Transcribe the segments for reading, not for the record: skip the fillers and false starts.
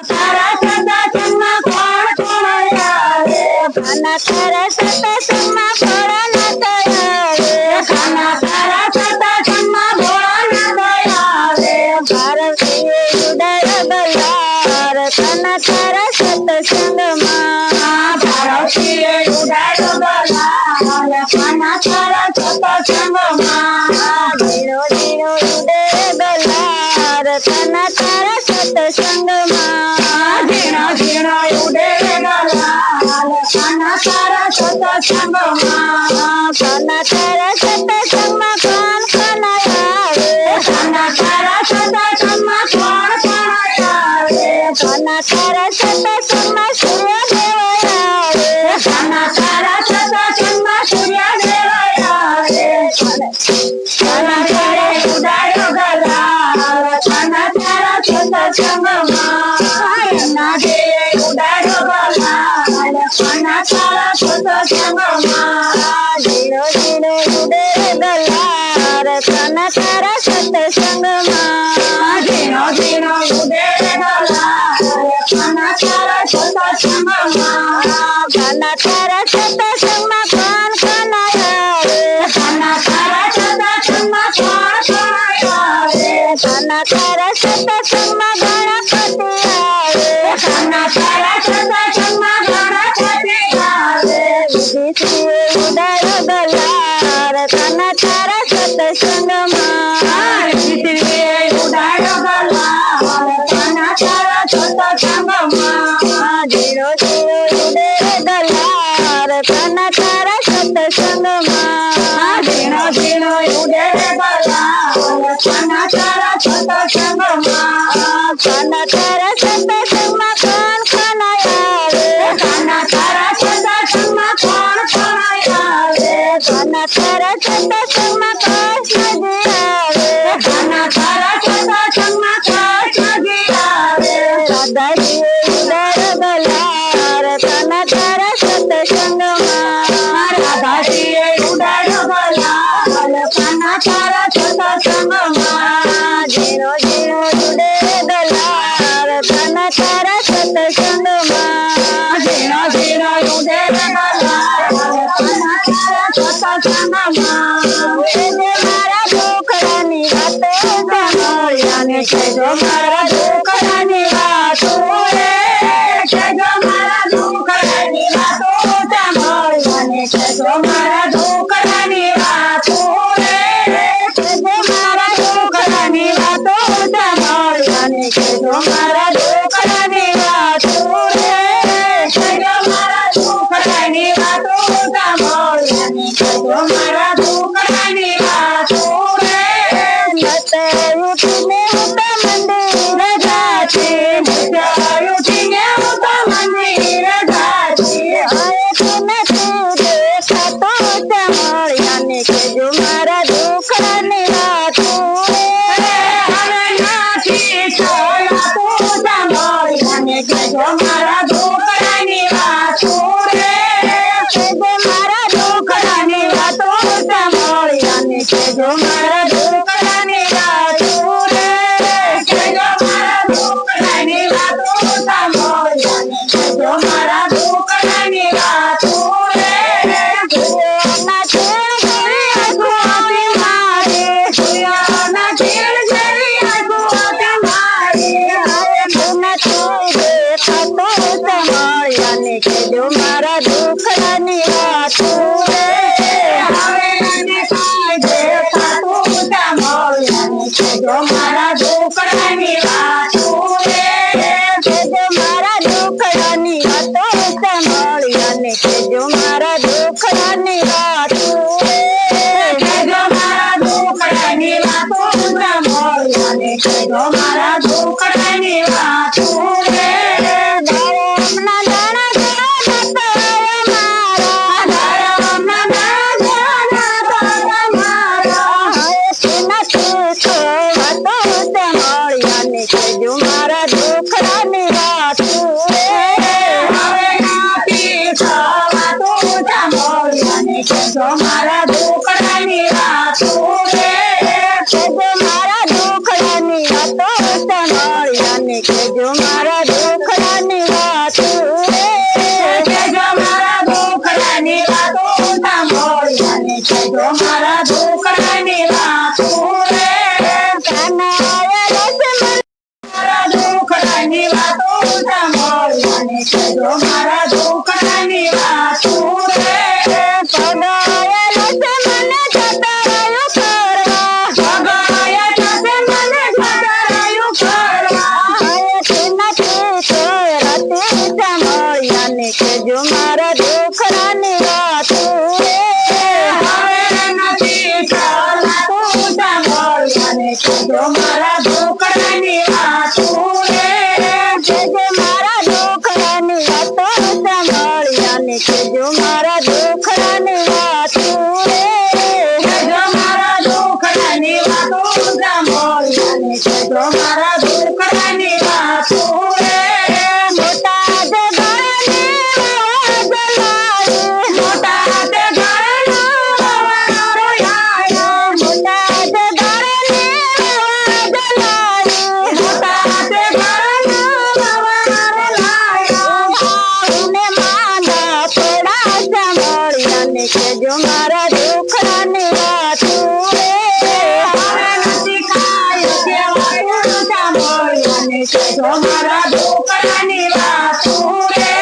તારા સત્સંગમાં કોણ કોણ આવે? ખાના તારા સત્સંગમાં ભોળાનાથ આવે. ખાના તારા સત્સંગમાં ભોળાનાથ આવે. ભારતીએ ઉડાડ્યો ગલ્હાર ખાના તારા સત્સંગમાં. ભારતીએ ઉડાડ્યો ગલ્હાર ખાના તારા સત્સંગમાં. ઝીણો ઝીણો ઉડે ગલ્હાર ખાના તારા સત્સંગમાં. ઝીણો ઝીણો ઉડે ગલ્હાર ખાના તારા સત્સંગમાં. ખાના તારા સત્સંગમાં કોણ કોણ આવે? ખાના તારા સત્સંગમાં કોણ કોણ આવે? ખાના તારા સત્સંગમાં સૂર્યદેવ આવે. ખાના તારા સત્સંગમાં સૂર્યદેવ આવે. ખાના તારે ઉડાડ્યો ગલ્હાર ખાના તારા સત્સંગમાં. એના જે ઉડાડ્યો ગલ્હાર ખાના તારા સત્સંગમાં. ઝીણો ઝીણો ઉડે ગલ્હાર ખાના તારા સત્સંગમાં. ઝીણો ઝીણો ઉડે ગલ્હાર ખાના તારા સત્સંગમાં. ખાના તારા સત્સંગમાં કોણ કોણ આવે? ખાના તારા સત્સંગમાં કોણ કોણ આવે? ખાના તારા સત્સંગમાં ગણપતિ આવે. ખાના તારા સત્સંગમાં ગણપતિ આવે. વિધિશ્રીએ ઉડાડ્યો ગલ્હાર ખાના તારા સત્સંગમાં. વિધિશ્રીએ ઉડાડ્યો ગલ્હાર ખાના તારા સત્સંગમાં. ઝીણો ઝીણો ઉડે ગલ્હાર ખાના તારા સત્સંગમાં. ઝીણો ઝીણો ઉડે ગલ્હાર ખાના તારા સત્સંગમાં. ખાના તારા સત્સંગમાં કોણ કોણ આવે? ખાના તારા સત્સંગમાં કોણ કોણ આવે? ખાના તારા સત્સંગમાં કૃષ્ણજી આવે. ખાના તારા સત્સંગમાં કૃષ્ણજી આવે. રાધાજીએ ઉડાડ્યો ગલ્હાર ખાના તારા સત્સંગમાં. રાધાજીએ ઉડાડ્યો ગલ્હાર ખાના તારા સત્સંગમાં. ઝીણો ઝીણો ઉડે ગલ્હાર ખાના તારા સત્સંગમાં. ઝીણો ઝીણો ઉડે ગલ્હાર ખાના તારા સત્સંગમાં. કહેજો મારા દુખડાની વાતો સાંભળ્યાને. કહેજો મારા દુખડાની વાતો રે. કહેજો મારા દુખડાની વાતો સાંભળ્યાને. કહેજો મારા દુખડાની વાતો રે. કહેજો મારા દુખડાની વાતો સાંભળ્યાને. કહેજો મારા દુખડાની વાતો રે. કહેજો મારા દુખડાની વાતો સાંભળ્યાને. કહેજો મારા દુખડાની વાતો રે. મતે ઉઠીને હું તો મંદિર જાતી. મતે ઉઠીને હું તો મંદિર જાતી. હવેથી નથી દેખાતું સાંભળ્યાને. કહેજો મારા દુખડાની વાતો રે. હવે નથી છોડાતું સાંભળ્યાને. કહેજો મારા દુખડાની વાતો રે. કહેજો મારા દુખડાની વાતો સાંભળ્યાને. કહેજો મારા દુખડાની વાતો રે. કહેજો મારા દુખડાની વાતો સાંભળ્યાને. કહેજો મારા દુખડાની વાતો રે. સૂર્યના ચીર જેવી આંખો હતી મારી. સૂર્યના ચીર જેવી આંખો હતી મારી. હવેથી નથી દેખાતું સાંભળ્યાને. કહેજો મારા દુખડાની વાતો રે. હવે નથી દેખાતું સાંભળ્યાને. કહેજો મારા દુખડાની વાતો રે. કહેજો મારા દુખડાની વાતો સાંભળ્યાને. કહેજો મારા દુખડાની વાતો રે. કહેજો મારા દુખડાની વાતો સાંભળ્યાને. કહેજો મારા દુખડાની વાતો રે. ધર્મના દાણા જેવા દાતા મારા. ધર્મના દાણા જેવા દાતા મારા. હવેથી નથી છોડાતું સાંભળ્યાને. કહેજો મારા દુખડાની વાતો રે. હવે નથી છોડાતું સાંભળ્યાને. કહેજો મારા દુખડાની વાતો રે. કહેજો મારા દુખડાની વાતો સાંભળ્યાને. કહેજો મારા કહેજો મારા દુખડાની વાતું રે. પગાયેલો છે મને જતરાયું કરવા, પગાયેલો છે મને જતરાયું કરવા. હવેથી નથી છોરાતી સાંભળ્યાને કહેજો મારા દુખડાની વાતું રે. હવે નથી છોરાતું સાંભળ્યાને કહેજો મારા દુખડાની વાતું રે. કહેજો મારા દુખડાની વાતો સાંભળ્યાને કહેજો મારા દુખડાની વાતું રે. કહેજો મારા દુખડાની વાતો સાંભળ્યાને કહેજો મારા દુખડાની વાતું રે. મોટા જગાની આવાજ લાવી, મોટા જગાનો અવાજ આવ્યો. મોટા જગાની આવાજ લાવી, મોટા જગાનો અવાજ આવ્યો. આવુને માંદા પડા સાંભળ્યાને કહેજો મારા દુખડાની વાતું રે. હવે નથી ખાયું કહેવાયું સાંભળ્યાને કહેજો મારા દુખડાની વાતું રે.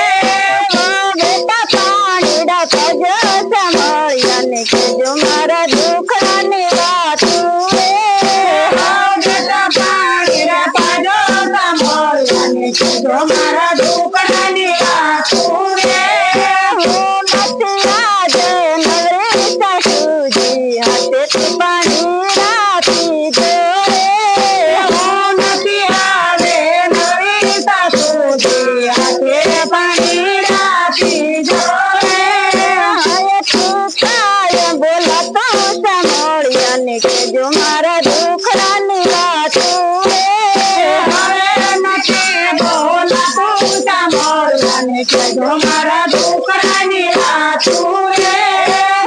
બેટા પાણીડા કહેજો સાંભળ્યાને કહેજો મારા દુખડાની વાતું રે. બેટા પાણીડા કહેજો સાંભળ્યાને કહેજો મારા દુખડાની વાતું રે. હું નથી આજે નવરી સાસુજી, હાથેથી પાણી રાખી દો રે. હું નથી આજે નવરી સાસુજી, હાથે પાણી રાખી દો રે. હવેથી કાય બોલાતો સાંભળ્યાને કહેજો મારા દુખડાની વાતું રે. હવે નથી બોલાતું સાંભળ્યાને કહેજો મારા દુખડાની વાતું રે.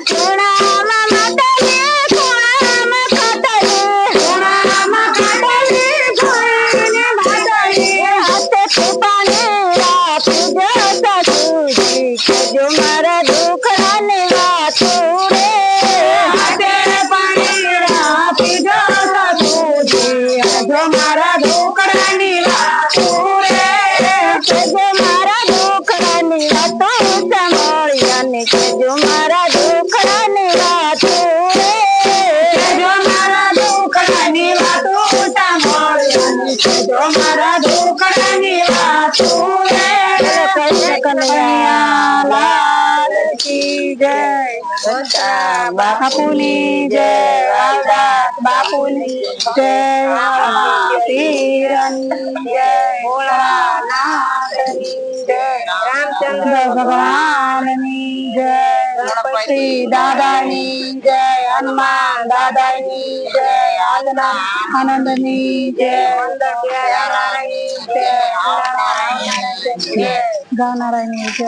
ખૂણામાં માતાજી, ખૂણામાં ખાટલી, ખૂણામાં ખાટલી, ખૂણાને માતાજી. હાથેથી પાણી રાખી દો સાસુજી, કહેજો મારા દુખડાની વાતું રે. હાથે પાણી રાખી દો સાસુજી, કહેજો મારા દુખડાની વાતું રે. કહેજો મારા દુખડાની વાતો સાંભળ્યાને કહેજો મારા દુખડાની વાતું રે. કહેજો મારા દુખડાની વાતો સાંભળ્યાને કહેજો મારા દુખડાની વાતું રે. કૃષ્ણ કનૈયા લાલ કી જય, મોટા બાપુની જય, વાલદાસ બાપુની જય, પીરની જય, ભોળાનાથની જય, રામચંદ્ર ભગવાનની જય, ગણપતિ દાદાની જય, હનુમાન દાદાની જય, આનંદની જય, ગાનારાયણની જય, ગાનારાયણની જય.